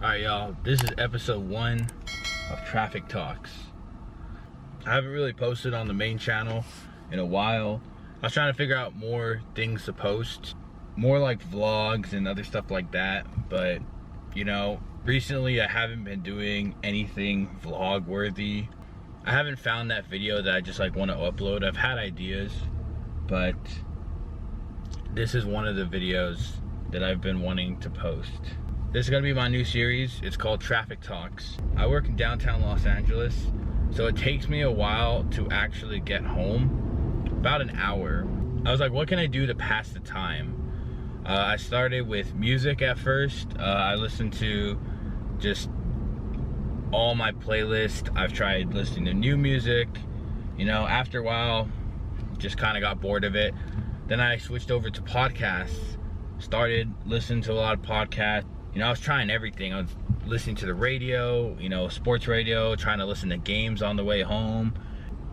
Alright y'all, this is episode 1 of Traffic Talks. I haven't really posted on the main channel in a while. I was trying to figure out more things to post, more like vlogs and other stuff like that, but you know, recently I haven't been doing anything vlog worthy. I haven't found that video that I just like want to upload. I've had ideas, but this is one of the videos that I've been wanting to post. This is gonna be my new series. It's called Traffic Talks. I work in downtown Los Angeles, so it takes me a while to actually get home, about an hour. I was like, what can I do to pass the time? I started with music at first. I listened to just all my playlists. I've tried listening to new music. You know, after a while, just kind of got bored of it. Then I switched over to podcasts, started listening to a lot of podcasts. You know, I was trying everything. I was listening to the radio, you know, sports radio, trying to listen to games on the way home.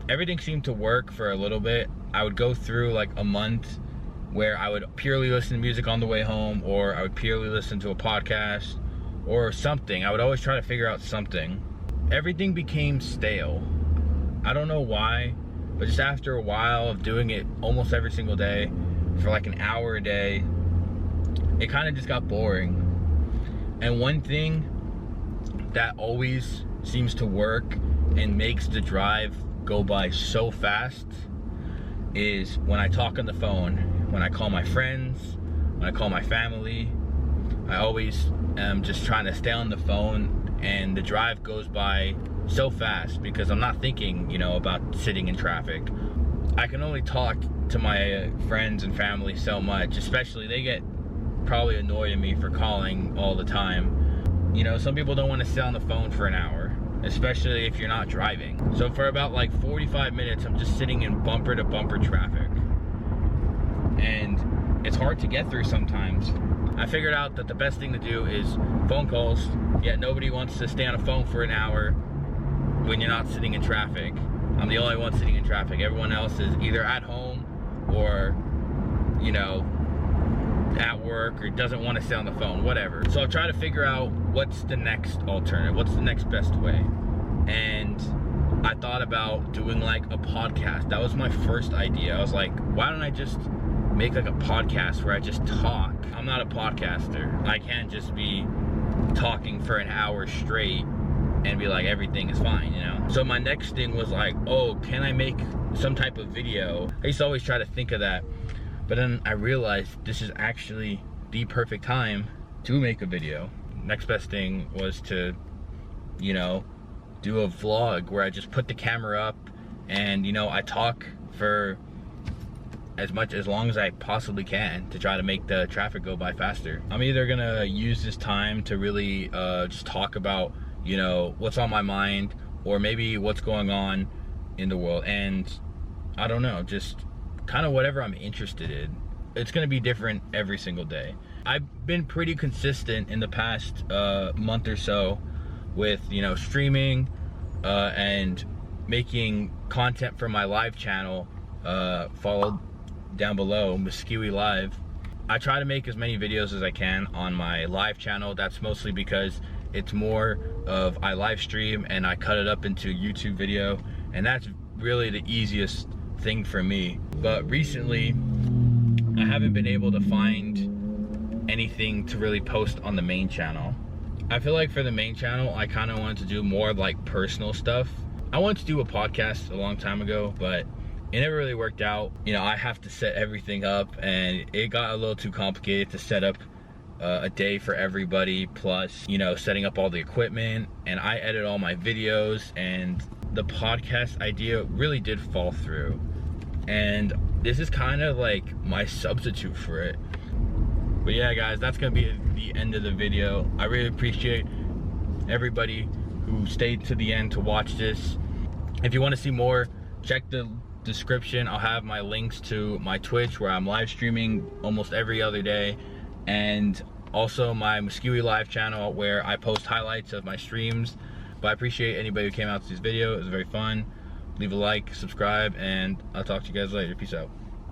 Everything seemed to work for a little bit. I would go through like a month where I would purely listen to music on the way home, or I would purely listen to a podcast or something. I would always try to figure out something. Everything became stale. I don't know why, but just after a while of doing it almost every single day for like an hour a day, it kind of just got boring. And one thing that always seems to work and makes the drive go by so fast is when I talk on the phone, when I call my friends, when I call my family. I always am just trying to stay on the phone, and the drive goes by so fast because I'm not thinking, you know, about sitting in traffic. I can only talk to my friends and family so much, especially they get probably annoyed at me for calling all the time. You know, some people don't want to sit on the phone for an hour, especially if you're not driving. So for about like 45 minutes, I'm just sitting in bumper to bumper traffic. And it's hard to get through sometimes. I figured out that the best thing to do is phone calls, yet nobody wants to stay on a phone for an hour when you're not sitting in traffic. I'm the only one sitting in traffic. Everyone else is either at home or, you know, at work, or doesn't want to stay on the phone, whatever. So I'll try to figure out what's the next alternative, what's the next best way. And I thought about doing like a podcast. That was my first idea. I was like, why don't I just make like a podcast where I just talk? I'm not a podcaster. I can't just be talking for an hour straight and be like, everything is fine, you know? So my next thing was like, oh, can I make some type of video? I used to always try to think of that. But then I realized this is actually the perfect time to make a video. Next best thing was to, you know, do a vlog where I just put the camera up and, you know, I talk for as long as I possibly can to try to make the traffic go by faster. I'm either gonna use this time to really just talk about, you know, what's on my mind, or maybe what's going on in the world, and I don't know, just kind of whatever I'm interested in. It's gonna be different every single day. I've been pretty consistent in the past month or so with, you know, streaming and making content for my live channel. Follow down below, Muskewy Live. I try to make as many videos as I can on my live channel. That's mostly because it's more of I live stream and I cut it up into YouTube video, and that's really the easiest thing for me. But recently I haven't been able to find anything to really post on the main channel. I feel like for the main channel I kind of wanted to do more like personal stuff. I wanted to do a podcast a long time ago, but it never really worked out. You know, I have to set everything up, and it got a little too complicated to set up a day for everybody, plus, you know, setting up all the equipment, and I edit all my videos, and the podcast idea really did fall through. And this is kind of like my substitute for it. But yeah guys, that's gonna be the end of the video. I really appreciate everybody who stayed to the end to watch this. If you want to see more, check the description. I'll have my links to my Twitch, where I'm live streaming almost every other day, and also my Muskewy Live channel, where I post highlights of my streams. But I appreciate anybody who came out to this video. It was very fun. Leave a like, subscribe, and I'll talk to you guys later. Peace out.